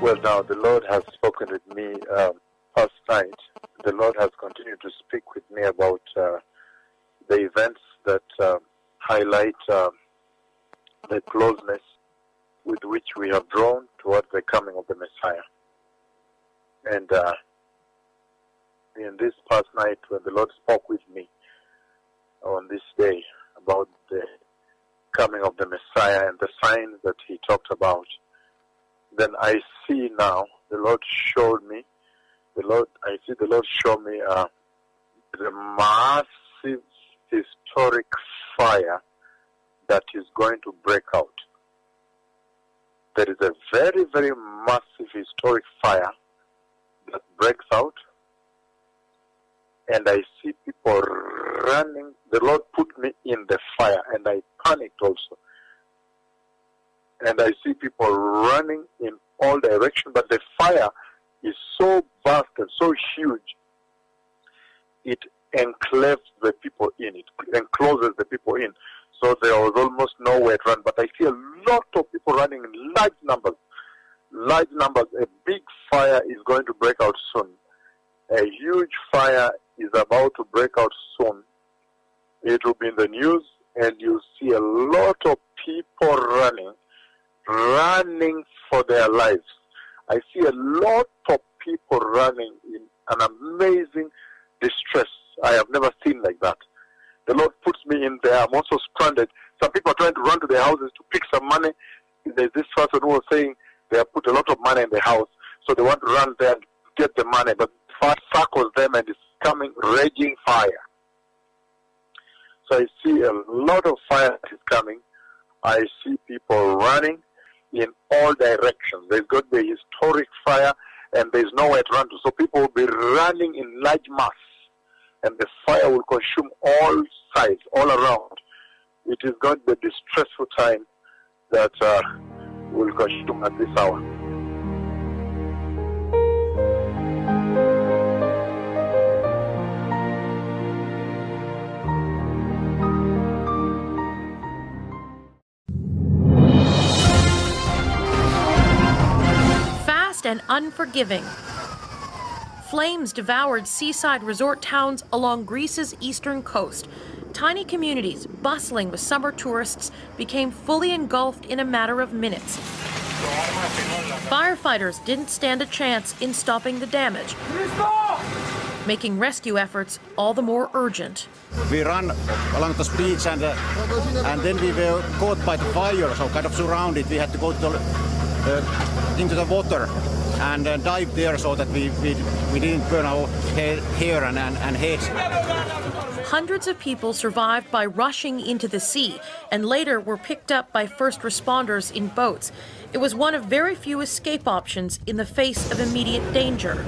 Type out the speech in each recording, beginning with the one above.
Well, now the Lord has spoken with me past night. The Lord has continued to speak with me about the events that highlight the closeness with which we have drawn towards the coming of the Messiah. And in this past night, when the Lord spoke with me on this day about the coming of the Messiah and the signs that he talked about, then I see now, the Lord showed me, the Lord show me the massive historic fire that is going to break out. There is a very, very massive historic fire that breaks out, and I see people running. The Lord put me in the fire, and I panicked also. And I see people running in all directions, but the fire is so vast and so huge, it enclaves the people in, it encloses the people in. So there was almost nowhere to run, but I see a lot of people running in large numbers. Large numbers. A big fire is going to break out soon. A huge fire is about to break out soon. It will be in the news, and you'll see a lot of people running for their lives. I see a lot of people running in an amazing distress. I have never seen like that. The Lord puts me in there. I'm also stranded. Some people are trying to run to their houses to pick some money. There's this person who was saying they have put a lot of money in the house, so they want to run there and get the money, but fire circles them and it's coming raging fire. So I see a lot of fire that is coming. I see people running in all directions. There's going to be a historic fire, and there's nowhere to run to. So people will be running in large mass, and the fire will consume all sides, all around. It is going to be a distressful time that will consume at this hour. And unforgiving. Flames devoured seaside resort towns along Greece's eastern coast. Tiny communities bustling with summer tourists became fully engulfed in a matter of minutes. Firefighters didn't stand a chance in stopping the damage, making rescue efforts all the more urgent. We ran along the beach and then we were caught by the fire, so kind of surrounded. We had to go to into the water and dive there so that we didn't burn our hair and heads. Hundreds of people survived by rushing into the sea and later were picked up by first responders in boats. It was one of very few escape options in the face of immediate danger.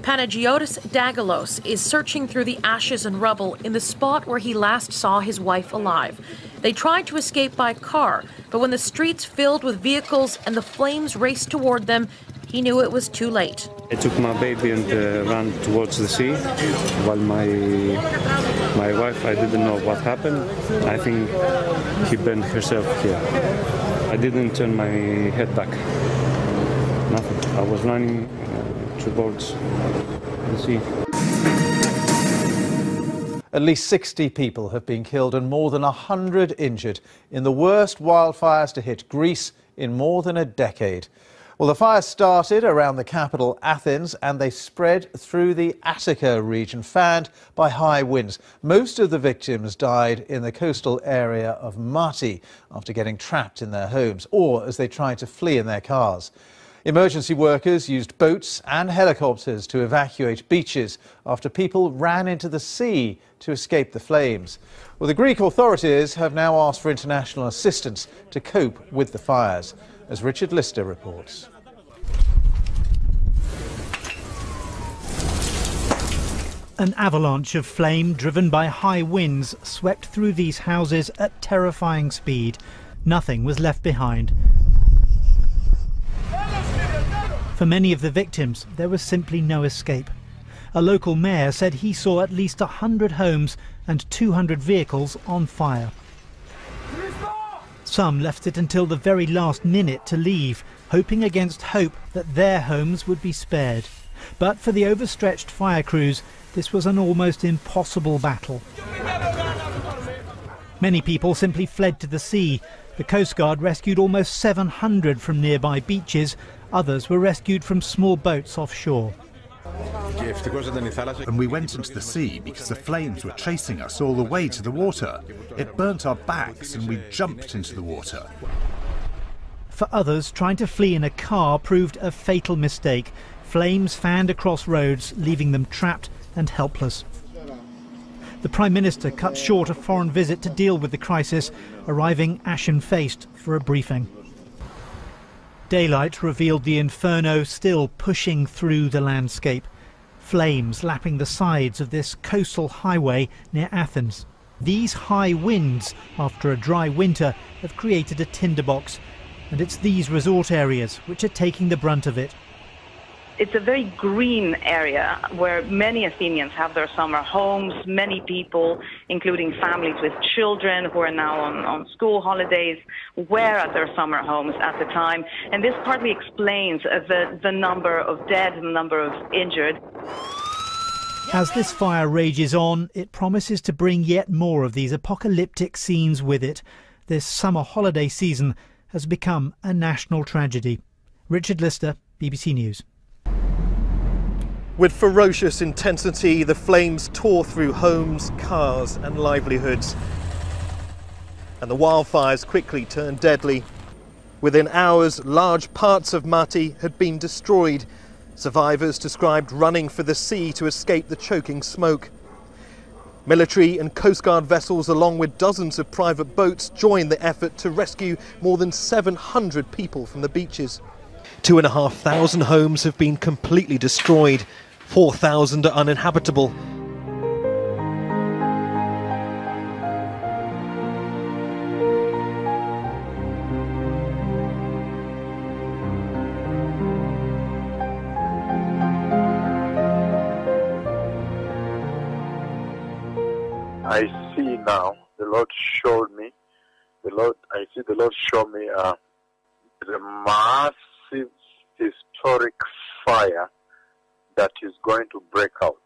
Panagiotis Dagalos is searching through the ashes and rubble in the spot where he last saw his wife alive. They tried to escape by car, but when the streets filled with vehicles and the flames raced toward them, he knew it was too late. I took my baby and ran towards the sea, while my wife, I didn't know what happened. I think she burned herself here. I didn't turn my head back. Nothing. I was running towards the sea. At least 60 people have been killed and more than 100 injured in the worst wildfires to hit Greece in more than a decade. Well, the fire started around the capital, Athens, and they spread through the Attica region, fanned by high winds. Most of the victims died in the coastal area of Mati after getting trapped in their homes or as they tried to flee in their cars. Emergency workers used boats and helicopters to evacuate beaches after people ran into the sea to escape the flames. Well, the Greek authorities have now asked for international assistance to cope with the fires, as Richard Lister reports. An avalanche of flame driven by high winds swept through these houses at terrifying speed. Nothing was left behind. For many of the victims, there was simply no escape. A local mayor said he saw at least 100 homes and 200 vehicles on fire. Some left it until the very last minute to leave, hoping against hope that their homes would be spared. But for the overstretched fire crews, this was an almost impossible battle. Many people simply fled to the sea. The Coast Guard rescued almost 700 from nearby beaches. Others were rescued from small boats offshore. And we went into the sea because the flames were chasing us all the way to the water. It burnt our backs and we jumped into the water. For others, trying to flee in a car proved a fatal mistake. Flames fanned across roads, leaving them trapped and helpless. The Prime Minister cut short a foreign visit to deal with the crisis, arriving ashen-faced for a briefing. Daylight revealed the inferno still pushing through the landscape. Flames lapping the sides of this coastal highway near Athens. These high winds, after a dry winter, have created a tinderbox, and it's these resort areas which are taking the brunt of it. It's a very green area where many Athenians have their summer homes, many people, including families with children who are now on school holidays, were at their summer homes at the time. And this partly explains the number of dead and the number of injured. As this fire rages on, it promises to bring yet more of these apocalyptic scenes with it. This summer holiday season has become a national tragedy. Richard Lister, BBC News. With ferocious intensity, the flames tore through homes, cars and livelihoods. And the wildfires quickly turned deadly. Within hours, large parts of Mati had been destroyed. Survivors described running for the sea to escape the choking smoke. Military and Coast Guard vessels, along with dozens of private boats, joined the effort to rescue more than 700 people from the beaches. 2,500 homes have been completely destroyed. 4,000 are uninhabitable. I see now, the Lord showed me, I see the Lord show me the massive historic fire that is going to break out.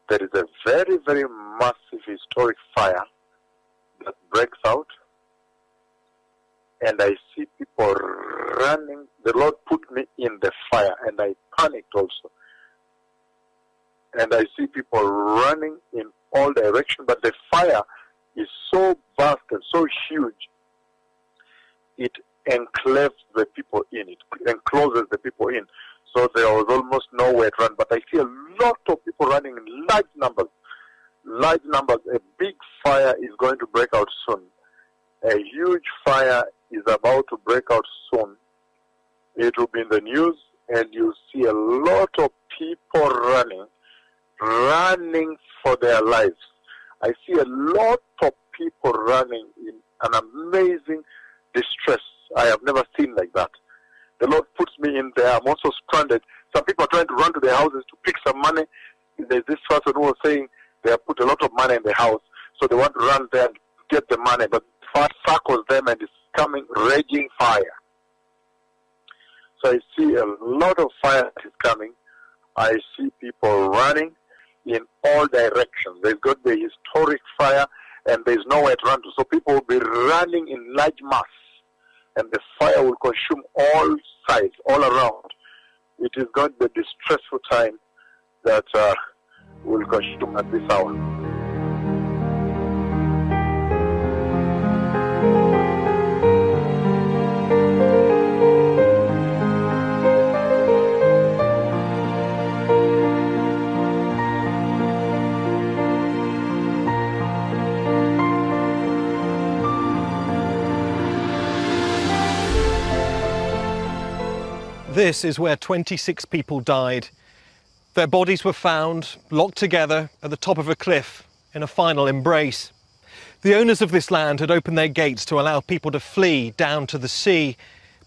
There is a very, very massive historic fire that breaks out, and I see people running. The Lord put me in the fire, and I panicked also. And I see people running in all directions, but the fire is so vast and so huge, it enclaves the people in, it encloses the people in. So there was almost nowhere to run, but I see a lot of people running in large numbers. Large numbers. A big fire is going to break out soon. A huge fire is about to break out soon. It will be in the news, and you'll see a lot of people running for their lives. I see a lot of people running in an amazing distress. I have never seen like that. The Lord puts me in there. I'm also stranded. Some people are trying to run to their houses to pick some money. There's this person who was saying they have put a lot of money in the house, so they want to run there and get the money, but fire circles them and it's coming raging fire. So I see a lot of fire is coming. I see people running in all directions. There's got the historic fire and there's nowhere to run to. So people will be running in large mass and the fire will consume all sides, all around. It is going to be a distressful time that will consume at this hour. This is where 26 people died. Their bodies were found locked together at the top of a cliff in a final embrace. The owners of this land had opened their gates to allow people to flee down to the sea,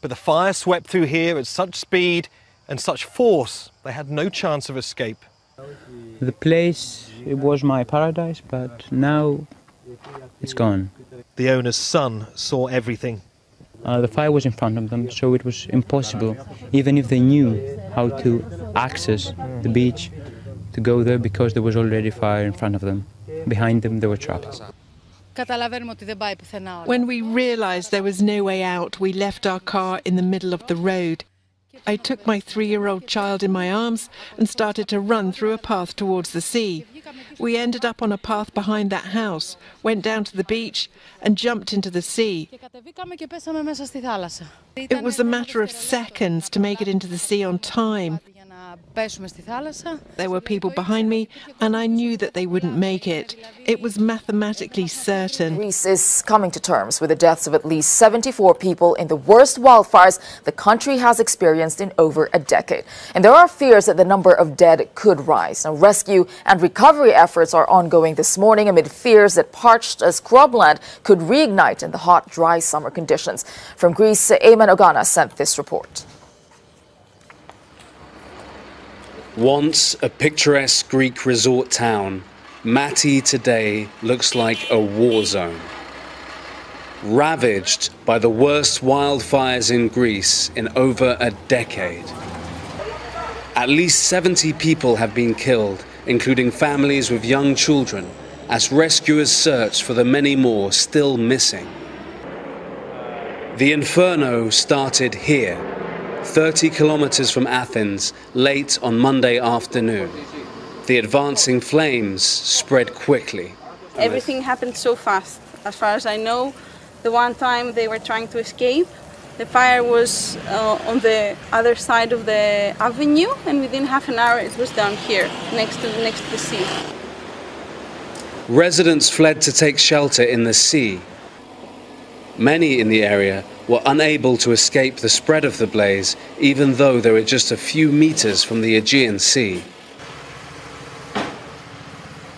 but the fire swept through here at such speed and such force they had no chance of escape. The place, it was my paradise, but now it's gone. The owner's son saw everything. The fire was in front of them, so it was impossible, even if they knew how to access the beach, to go there because there was already fire in front of them. Behind them, they were trapped. When we realised there was no way out, we left our car in the middle of the road. I took my 3-year-old child in my arms and started to run through a path towards the sea. We ended up on a path behind that house, went down to the beach and jumped into the sea. It was a matter of seconds to make it into the sea on time. There were people behind me and I knew that they wouldn't make it. It was mathematically certain. Greece is coming to terms with the deaths of at least 74 people in the worst wildfires the country has experienced in over a decade. And there are fears that the number of dead could rise. Now, rescue and recovery efforts are ongoing this morning amid fears that parched scrubland could reignite in the hot, dry summer conditions. From Greece, Ayman Ogana sent this report. Once a picturesque Greek resort town, Mati today looks like a war zone. Ravaged by the worst wildfires in Greece in over a decade. At least 70 people have been killed, including families with young children, as rescuers search for the many more still missing. The inferno started here, 30 kilometers from Athens, late on Monday afternoon. The advancing flames spread quickly. Everything happened so fast. As far as I know, the one time they were trying to escape, the fire was on the other side of the avenue, and within half an hour it was down here, next to the sea. Residents fled to take shelter in the sea. Many in the area were unable to escape the spread of the blaze, even though they were just a few meters from the Aegean Sea.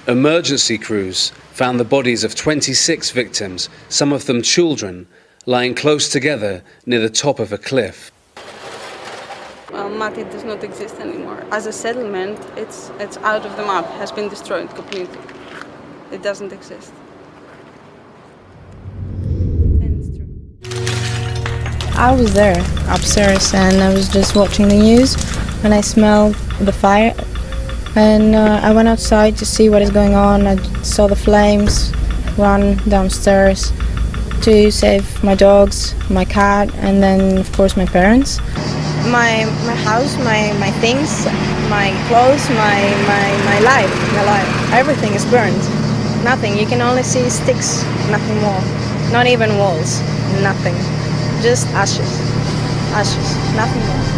Emergency crews found the bodies of 26 victims, some of them children, lying close together near the top of a cliff. Well, Mati does not exist anymore. As a settlement, it's out of the map, has been destroyed completely. It doesn't exist. I was there upstairs and I was just watching the news and I smelled the fire and I went outside to see what is going on. I saw the flames run downstairs to save my dogs, my cat, and then of course my parents. My house, my things, my clothes, my life, everything is burned. Nothing, you can only see sticks, nothing more. Not even walls, nothing. Just ashes, nothing more.